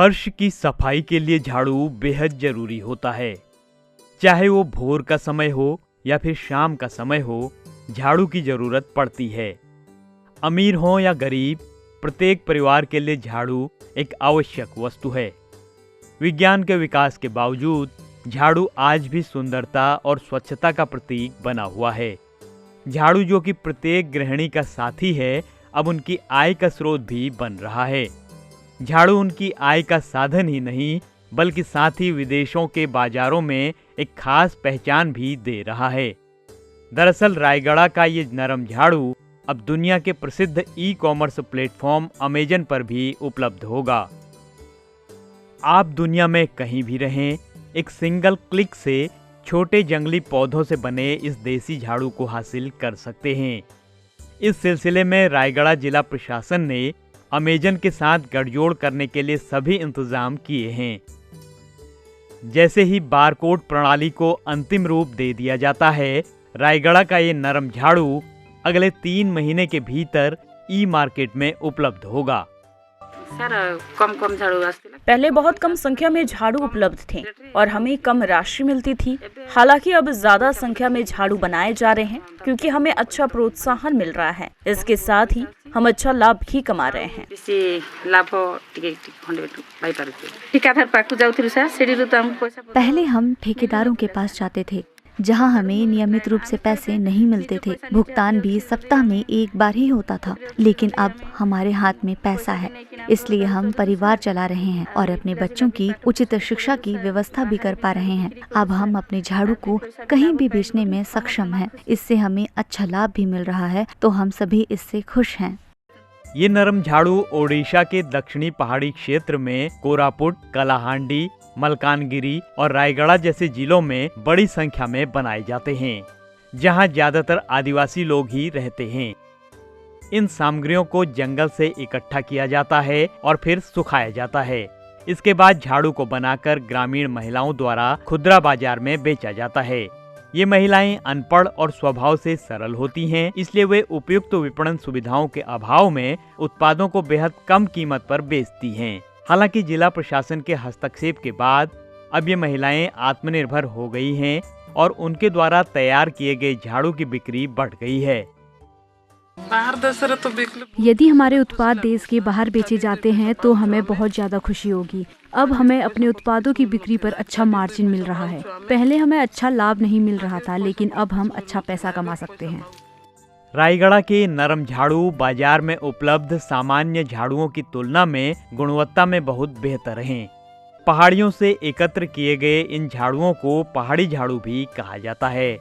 फर्श की सफाई के लिए झाड़ू बेहद जरूरी होता है। चाहे वो भोर का समय हो या फिर शाम का समय हो, झाड़ू की जरूरत पड़ती है। अमीर हो या गरीब, प्रत्येक परिवार के लिए झाड़ू एक आवश्यक वस्तु है। विज्ञान के विकास के बावजूद झाड़ू आज भी सुंदरता और स्वच्छता का प्रतीक बना हुआ है। झाड़ू जो कि प्रत्येक गृहिणी का साथी है, अब उनकी आय का स्रोत भी बन रहा है। झाड़ू उनकी आय का साधन ही नहीं, बल्कि साथ ही विदेशों के बाजारों में एक खास पहचान भी दे रहा है। दरअसल रायगढ़ का ये नरम झाड़ू अब दुनिया के प्रसिद्ध ई कॉमर्स प्लेटफॉर्म अमेजन पर भी उपलब्ध होगा। आप दुनिया में कहीं भी रहें, एक सिंगल क्लिक से छोटे जंगली पौधों से बने इस देसी झाड़ू को हासिल कर सकते हैं। इस सिलसिले में रायगढ़ जिला प्रशासन ने अमेजन के साथ गठजोड़ करने के लिए सभी इंतजाम किए हैं। जैसे ही बारकोड प्रणाली को अंतिम रूप दे दिया जाता है, रायगढ़ का ये नरम झाड़ू अगले 3 महीने के भीतर ई मार्केट में उपलब्ध होगा। सर कम झाड़ू पहले बहुत कम संख्या में झाड़ू उपलब्ध थे और हमें कम राशि मिलती थी। हालांकि अब ज्यादा संख्या में झाड़ू बनाए जा रहे हैं क्योंकि हमें अच्छा प्रोत्साहन मिल रहा है। इसके साथ ही हम अच्छा लाभ भी कमा रहे हैं। पहले हम ठेकेदारों के पास जाते थे, जहां हमें नियमित रूप से पैसे नहीं मिलते थे। भुगतान भी सप्ताह में एक बार ही होता था, लेकिन अब हमारे हाथ में पैसा है, इसलिए हम परिवार चला रहे हैं और अपने बच्चों की उचित शिक्षा की व्यवस्था भी कर पा रहे हैं। अब हम अपने झाड़ू को कहीं भी बेचने में सक्षम हैं। इससे हमें अच्छा लाभ भी मिल रहा है, तो हम सभी इससे खुश हैं। ये नरम झाड़ू ओडिशा के दक्षिणी पहाड़ी क्षेत्र में कोरापुट, कलाहांडी, मलकानगिरी और रायगढ़ जैसे जिलों में बड़ी संख्या में बनाए जाते हैं, जहां ज्यादातर आदिवासी लोग ही रहते हैं। इन सामग्रियों को जंगल से इकट्ठा किया जाता है और फिर सुखाया जाता है। इसके बाद झाड़ू को बनाकर ग्रामीण महिलाओं द्वारा खुदरा बाजार में बेचा जाता है। ये महिलाएं अनपढ़ और स्वभाव से सरल होती हैं, इसलिए वे उपयुक्त विपणन सुविधाओं के अभाव में उत्पादों को बेहद कम कीमत पर बेचती हैं। हालांकि जिला प्रशासन के हस्तक्षेप के बाद अब ये महिलाएं आत्मनिर्भर हो गई हैं और उनके द्वारा तैयार किए गए झाड़ू की बिक्री बढ़ गई है। यदि हमारे उत्पाद देश के बाहर बेचे जाते हैं तो हमें बहुत ज्यादा खुशी होगी। अब हमें अपने उत्पादों की बिक्री पर अच्छा मार्जिन मिल रहा है। पहले हमें अच्छा लाभ नहीं मिल रहा था, लेकिन अब हम अच्छा पैसा कमा सकते हैं। रायगढ़ के नरम झाड़ू बाजार में उपलब्ध सामान्य झाड़ुओं की तुलना में गुणवत्ता में बहुत बेहतर हैं। पहाड़ियों से एकत्र किए गए इन झाड़ुओं को पहाड़ी झाड़ू भी कहा जाता है।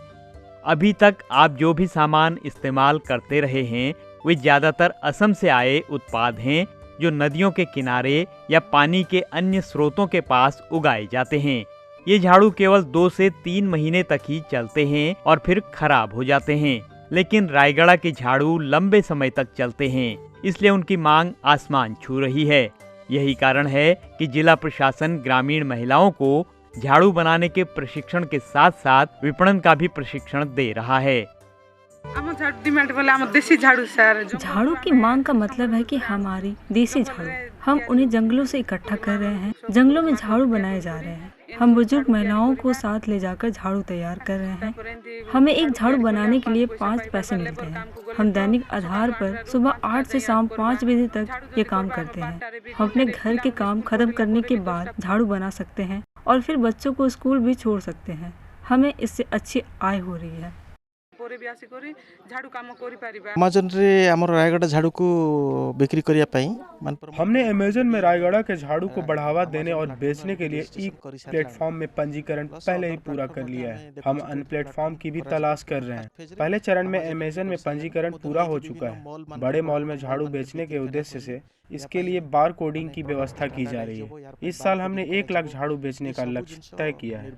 अभी तक आप जो भी सामान इस्तेमाल करते रहे हैं, वे ज्यादातर असम से आए उत्पाद हैं, जो नदियों के किनारे या पानी के अन्य स्रोतों के पास उगाए जाते हैं। ये झाड़ू केवल 2 से 3 महीने तक ही चलते हैं और फिर खराब हो जाते हैं, लेकिन रायगढ़ के झाड़ू लंबे समय तक चलते हैं, इसलिए उनकी मांग आसमान छू रही है। यही कारण है कि जिला प्रशासन ग्रामीण महिलाओं को झाड़ू बनाने के प्रशिक्षण के साथ साथ विपणन का भी प्रशिक्षण दे रहा है। झाड़ू की मांग का मतलब है कि हमारी देसी झाड़ू, हम उन्हें जंगलों से इकट्ठा कर रहे हैं। जंगलों में झाड़ू बनाए जा रहे हैं। हम बुजुर्ग महिलाओं को साथ ले जाकर झाड़ू तैयार कर रहे हैं। हमें एक झाड़ू बनाने के लिए 5 पैसे मिलते हैं। हम दैनिक आधार पर सुबह 8 से शाम 5 बजे तक ये काम करते हैं। हम अपने घर के काम खत्म करने के बाद झाड़ू बना सकते हैं और फिर बच्चों को स्कूल भी छोड़ सकते हैं। हमें इससे अच्छी आय हो रही है। अमेजन रे हमर रायगढ़ झाड़ू को बिक्री करिया पाई हमने अमेजन में रायगढ़ के झाड़ू को बढ़ावा देने और बेचने के लिए ई प्लेटफॉर्म में पंजीकरण पहले ही पूरा कर लिया है। हम अन्य प्लेटफॉर्म की भी तलाश कर रहे हैं। पहले चरण में अमेजन में पंजीकरण पूरा हो चुका है। बड़े मॉल में झाड़ू बेचने के उद्देश्य से इसके लिए बार कोडिंग की व्यवस्था की जा रही है। इस साल हमने 1 लाख झाड़ू बेचने का लक्ष्य तय किया है।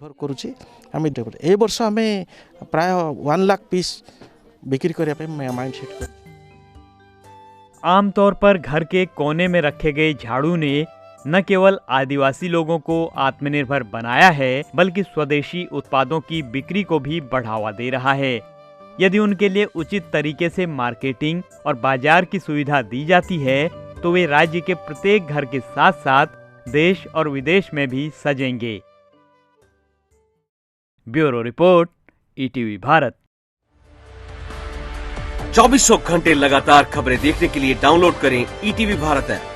ए वर्ष हमें प्राय 1 लाख पीस बिक्री करिया पे माइंड सेट कर। आमतौर पर घर के कोने में रखे गए झाड़ू ने न केवल आदिवासी लोगों को आत्मनिर्भर बनाया है, बल्कि स्वदेशी उत्पादों की बिक्री को भी बढ़ावा दे रहा है। यदि उनके लिए उचित तरीके से मार्केटिंग और बाजार की सुविधा दी जाती है, तो वे राज्य के प्रत्येक घर के साथ साथ देश और विदेश में भी सजेंगे। Bureau report, ETV Bharat. 24 घंटे लगातार खबरें देखने के लिए डाउनलोड करें ईटीवी भारत ऐप।